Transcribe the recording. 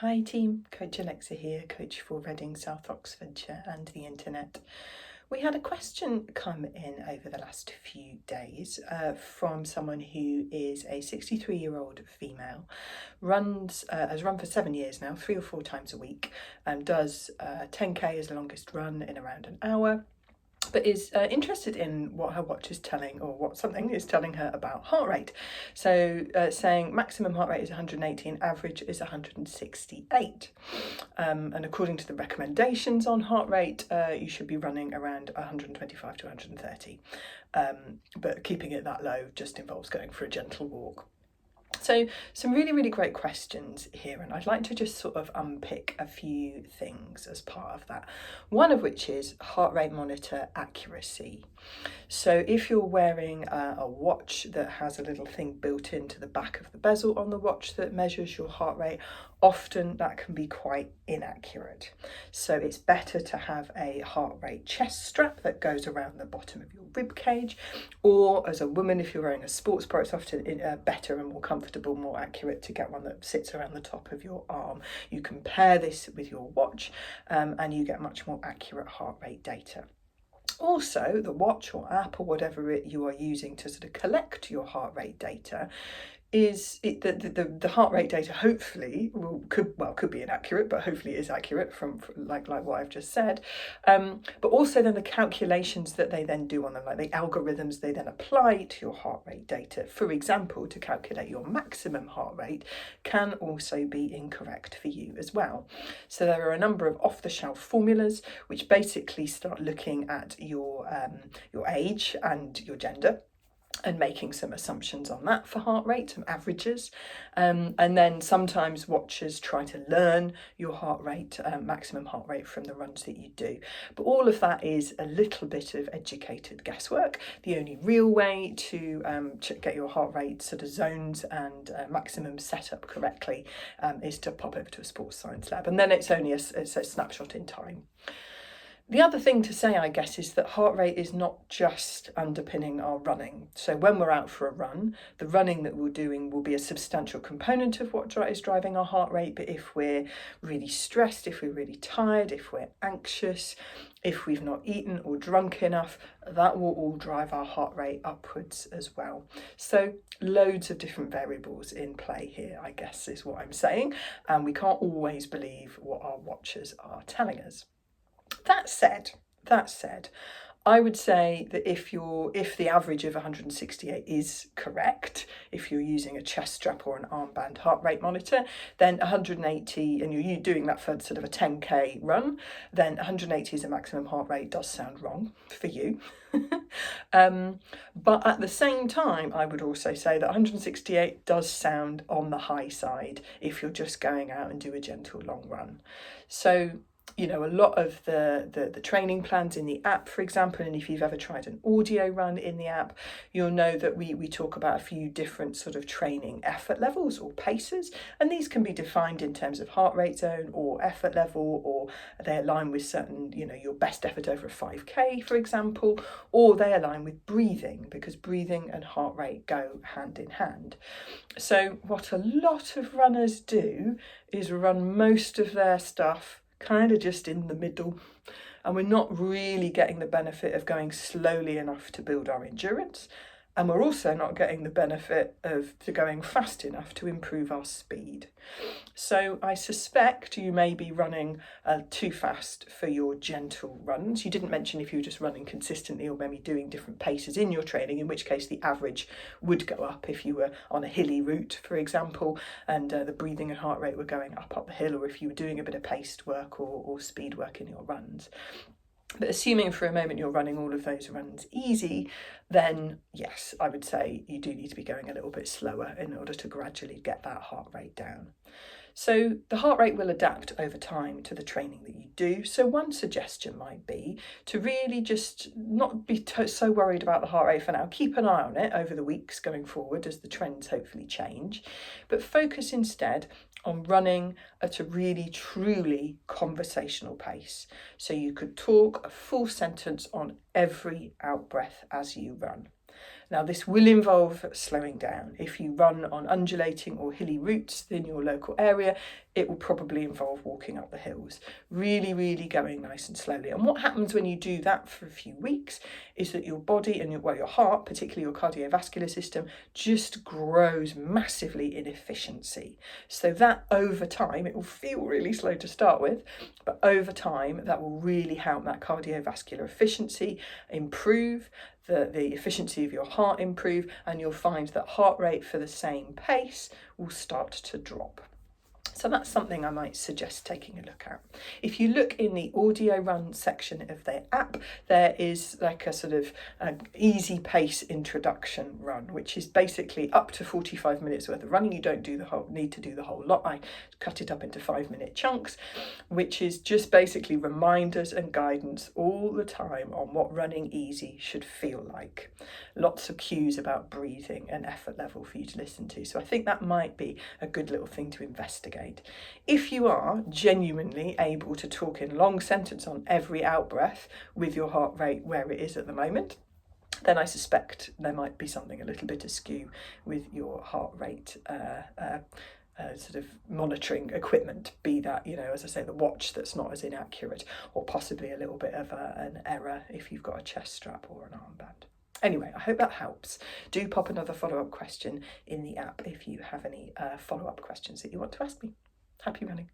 Hi team, Coach Alexa here, coach for Reading, South Oxfordshire and the internet. We had a question come in over the last few days from someone who is a 63-year-old female, has run for 7 years now, 3 or 4 times a week, does 10k as the longest run in around an hour, but is interested in what her watch is telling, or what something is telling her about heart rate. So saying maximum heart rate is 180 and average is 168. And according to the recommendations on heart rate, you should be running around 125 to 130. But keeping it that low just involves going for a gentle walk. So some really great questions here, and I'd like to just sort of unpick a few things as part of that. One of which is heart rate monitor accuracy. So if you're wearing a watch that has a little thing built into the back of the bezel on the watch that measures your heart rate, often that can be quite inaccurate. So it's better to have a heart rate chest strap that goes around the bottom of your rib cage, or as a woman, if you're wearing a sports bra, it's often better and more comfortable, more accurate to get one that sits around the top of your arm. You can pair this with your watch and you get much more accurate heart rate data. Also, the watch or app or whatever you are using to sort of collect your heart rate data is the heart rate data hopefully could be inaccurate, but hopefully is accurate from like what I've just said, but also then the calculations that they then do on them, like the algorithms they then apply to your heart rate data, for example to calculate your maximum heart rate, can also be incorrect for you as well. So there are a number of off-the-shelf formulas which basically start looking at your age and your gender and making some assumptions on that for heart rate, some averages, and then sometimes watches try to learn your heart rate, maximum heart rate, from the runs that you do. But all of that is a little bit of educated guesswork. The only real way to get your heart rate sort of zones and maximum set up correctly is to pop over to a sports science lab, and then it's only a snapshot in time. The other thing to say, I guess, is that heart rate is not just underpinning our running. So when we're out for a run, the running that we're doing will be a substantial component of what is driving our heart rate. But if we're really stressed, if we're really tired, if we're anxious, if we've not eaten or drunk enough, that will all drive our heart rate upwards as well. So loads of different variables in play here, I guess, is what I'm saying. And we can't always believe what our watches are telling us. That said, I would say that if the average of 168 is correct, if you're using a chest strap or an armband heart rate monitor, then 180, and you're doing that for sort of a 10k run, then 180 as a maximum heart rate does sound wrong for you. But at the same time, I would also say that 168 does sound on the high side if you're just going out and do a gentle long run. So a lot of the training plans in the app, for example, and if you've ever tried an audio run in the app, you'll know that we talk about a few different sort of training effort levels or paces, and these can be defined in terms of heart rate zone or effort level, or they align with certain, your best effort over a 5k, for example, or they align with breathing, because breathing and heart rate go hand in hand. So what a lot of runners do is run most of their stuff kind of just in the middle, and we're not really getting the benefit of going slowly enough to build our endurance, and we're also not getting the benefit of going fast enough to improve our speed. So I suspect you may be running too fast for your gentle runs. You didn't mention if you were just running consistently or maybe doing different paces in your training, in which case the average would go up if you were on a hilly route, for example, and the breathing and heart rate were going up the hill, or if you were doing a bit of paced work or speed work in your runs. But assuming for a moment you're running all of those runs easy, then yes, I would say you do need to be going a little bit slower in order to gradually get that heart rate down. So the heart rate will adapt over time to the training that you do. So one suggestion might be to really just not be so worried about the heart rate for now. Keep an eye on it over the weeks going forward as the trends hopefully change, but focus instead on running at a really truly conversational pace. So you could talk a full sentence on every out breath as you run. Now, this will involve slowing down. If you run on undulating or hilly routes in your local area, it will probably involve walking up the hills, really, really going nice and slowly. And what happens when you do that for a few weeks is that your body and your heart, particularly your cardiovascular system, just grows massively in efficiency. So that over time, it will feel really slow to start with, but over time, that will really help that cardiovascular efficiency improve, the efficiency of your heart improve, and you'll find that heart rate for the same pace will start to drop. So that's something I might suggest taking a look at. If you look in the audio run section of the app, there is like a sort of easy pace introduction run, which is basically up to 45 minutes worth of running. You don't need to do the whole lot. I cut it up into 5-minute chunks, which is just basically reminders and guidance all the time on what running easy should feel like. Lots of cues about breathing and effort level for you to listen to. So I think that might be a good little thing to investigate. If you are genuinely able to talk in long sentence on every out breath with your heart rate where it is at the moment, then I suspect there might be something a little bit askew with your heart rate sort of monitoring equipment, be that, as I say, the watch that's not as inaccurate, or possibly a little bit of an error if you've got a chest strap or an armband. Anyway, I hope that helps. Do pop another follow-up question in the app if you have any follow-up questions that you want to ask me. Happy running.